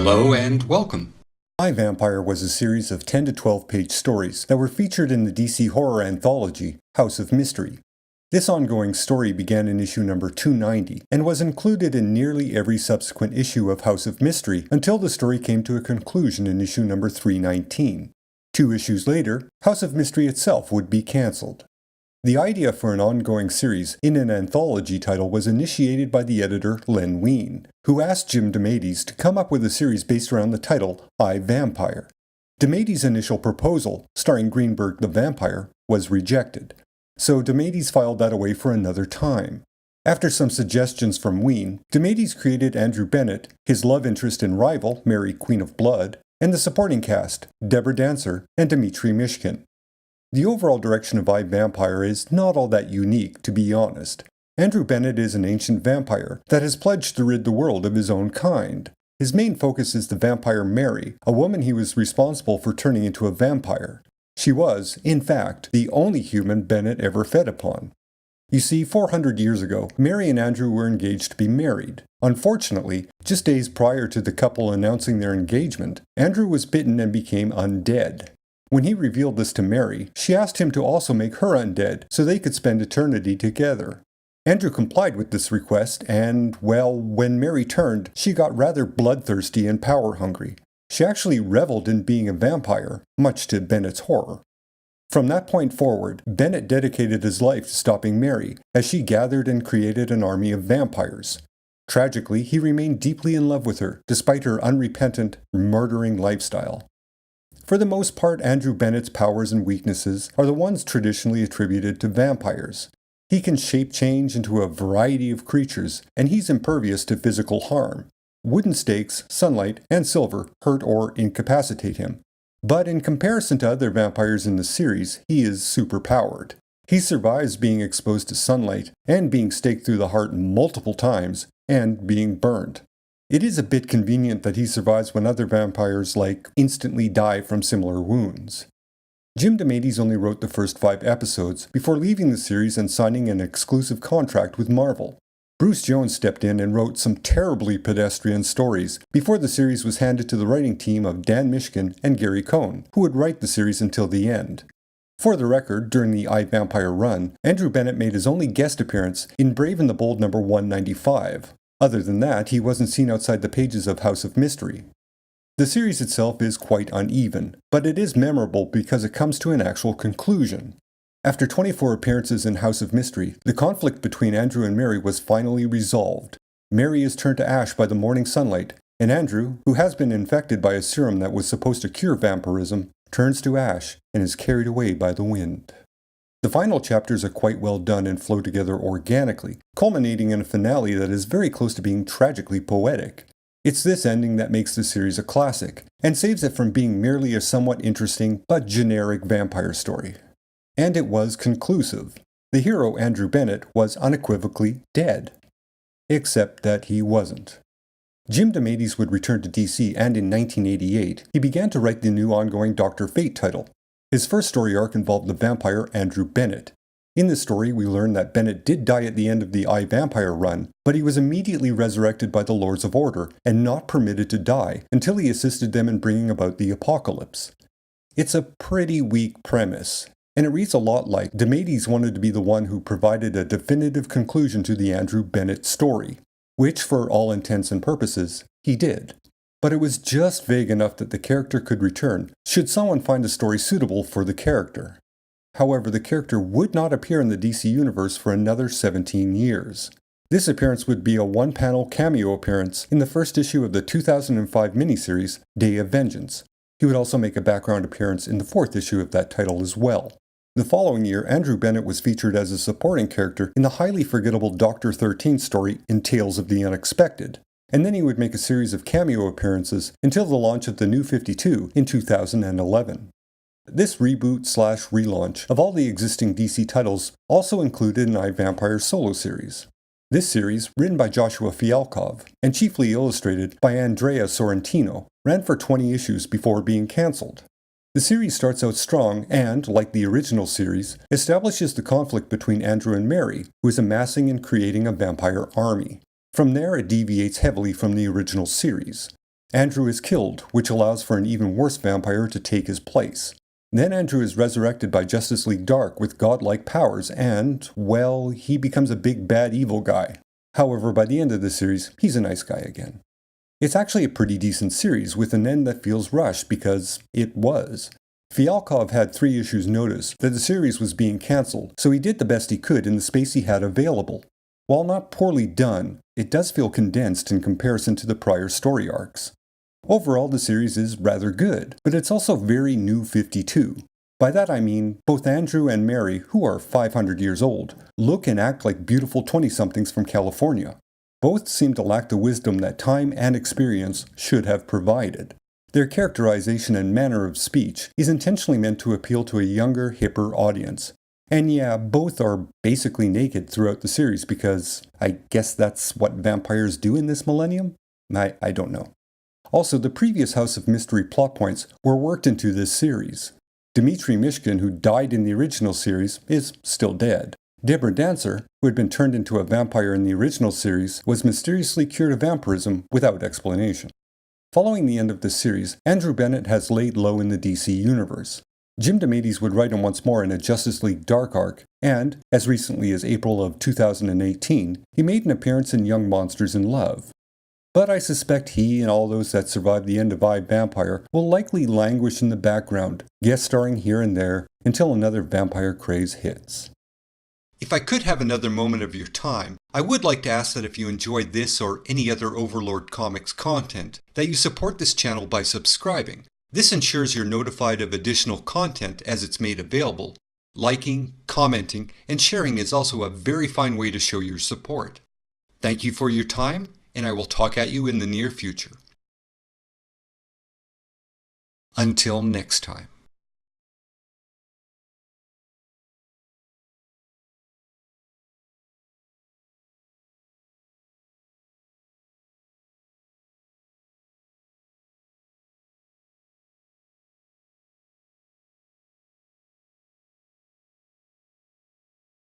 Hello and welcome. I, Vampire was a series of 10 to 12 page stories that were featured in the DC horror anthology, House of Mystery. This ongoing story began in issue number 290 and was included in nearly every subsequent issue of House of Mystery until the story came to a conclusion in issue number 319. 2 issues later, House of Mystery itself would be cancelled. The idea for an ongoing series in an anthology title was initiated by the editor Len Wein, who asked Jim DeMatteis to come up with a series based around the title I, Vampire. DeMatteis' initial proposal, starring Greenberg the Vampire, was rejected, so DeMatteis filed that away for another time. After some suggestions from Wein, DeMatteis created Andrew Bennett, his love interest and rival, Mary Queen of Blood, and the supporting cast, Deborah Dancer and Dmitri Mishkin. The overall direction of I, Vampire is not all that unique, to be honest. Andrew Bennett is an ancient vampire that has pledged to rid the world of his own kind. His main focus is the vampire Mary, a woman he was responsible for turning into a vampire. She was, in fact, the only human Bennett ever fed upon. You see, 400 years ago, Mary and Andrew were engaged to be married. Unfortunately, just days prior to the couple announcing their engagement, Andrew was bitten and became undead. When he revealed this to Mary, she asked him to also make her undead so they could spend eternity together. Andrew complied with this request and, well, when Mary turned, she got rather bloodthirsty and power-hungry. She actually reveled in being a vampire, much to Bennett's horror. From that point forward, Bennett dedicated his life to stopping Mary, as she gathered and created an army of vampires. Tragically, he remained deeply in love with her, despite her unrepentant, murdering lifestyle. For the most part, Andrew Bennett's powers and weaknesses are the ones traditionally attributed to vampires. He can shape change into a variety of creatures, and he's impervious to physical harm. Wooden stakes, sunlight, and silver hurt or incapacitate him. But in comparison to other vampires in the series, he is superpowered. He survives being exposed to sunlight, and being staked through the heart multiple times, and being burned. It is a bit convenient that he survives when other vampires, instantly die from similar wounds. Jim DeMatteis only wrote the first 5 episodes before leaving the series and signing an exclusive contract with Marvel. Bruce Jones stepped in and wrote some terribly pedestrian stories before the series was handed to the writing team of Dan Mishkin and Gary Cohn, who would write the series until the end. For the record, during the I, Vampire run, Andrew Bennett made his only guest appearance in Brave and the Bold number 195. Other than that, he wasn't seen outside the pages of House of Mystery. The series itself is quite uneven, but it is memorable because it comes to an actual conclusion. After 24 appearances in House of Mystery, the conflict between Andrew and Mary was finally resolved. Mary is turned to ash by the morning sunlight, and Andrew, who has been infected by a serum that was supposed to cure vampirism, turns to ash and is carried away by the wind. The final chapters are quite well done and flow together organically, culminating in a finale that is very close to being tragically poetic. It's this ending that makes the series a classic, and saves it from being merely a somewhat interesting but generic vampire story. And it was conclusive. The hero, Andrew Bennett, was unequivocally dead. Except that he wasn't. Jim DeMatteis would return to DC, and in 1988, he began to write the new ongoing Dr. Fate title. His first story arc involved the vampire Andrew Bennett. In this story, we learn that Bennett did die at the end of the I, Vampire run, but he was immediately resurrected by the Lords of Order and not permitted to die until he assisted them in bringing about the apocalypse. It's a pretty weak premise, and it reads a lot like DeMatteis wanted to be the one who provided a definitive conclusion to the Andrew Bennett story, which, for all intents and purposes, he did. But it was just vague enough that the character could return should someone find a story suitable for the character. However, the character would not appear in the DC universe for another 17 years. This appearance would be a one-panel cameo appearance in the first issue of the 2005 miniseries, Day of Vengeance. He would also make a background appearance in the 4th issue of that title as well. The following year, Andrew Bennett was featured as a supporting character in the highly forgettable Dr. 13 story in Tales of the Unexpected, and then he would make a series of cameo appearances until the launch of the New 52 in 2011. This reboot/relaunch of all the existing DC titles also included an I, Vampire solo series. This series, written by Joshua Fialkov and chiefly illustrated by Andrea Sorrentino, ran for 20 issues before being cancelled. The series starts out strong and, like the original series, establishes the conflict between Andrew and Mary, who is amassing and creating a vampire army. From there, it deviates heavily from the original series. Andrew is killed, which allows for an even worse vampire to take his place. Then Andrew is resurrected by Justice League Dark with godlike powers and, well, he becomes a big bad evil guy. However, by the end of the series, he's a nice guy again. It's actually a pretty decent series with an end that feels rushed because it was. Fialkov had 3 issues notice that the series was being cancelled, so he did the best he could in the space he had available. While not poorly done, it does feel condensed in comparison to the prior story arcs. Overall, the series is rather good, but it's also very New 52. By that I mean, both Andrew and Mary, who are 500 years old, look and act like beautiful 20-somethings from California. Both seem to lack the wisdom that time and experience should have provided. Their characterization and manner of speech is intentionally meant to appeal to a younger, hipper audience. And yeah, both are basically naked throughout the series because I guess that's what vampires do in this millennium? I don't know. Also, the previous House of Mystery plot points were worked into this series. Dmitri Mishkin, who died in the original series, is still dead. Deborah Dancer, who had been turned into a vampire in the original series, was mysteriously cured of vampirism without explanation. Following the end of this series, Andrew Bennett has laid low in the DC universe. Jim DeMatteis would write him once more in a Justice League Dark arc, and, as recently as April of 2018, he made an appearance in Young Monsters in Love. But I suspect he and all those that survived the end of I, Vampire will likely languish in the background, guest starring here and there, until another vampire craze hits. If I could have another moment of your time, I would like to ask that if you enjoyed this or any other Overlord Comics content, that you support this channel by subscribing. This ensures you're notified of additional content as it's made available. Liking, commenting, and sharing is also a very fine way to show your support. Thank you for your time, and I will talk at you in the near future. Until next time.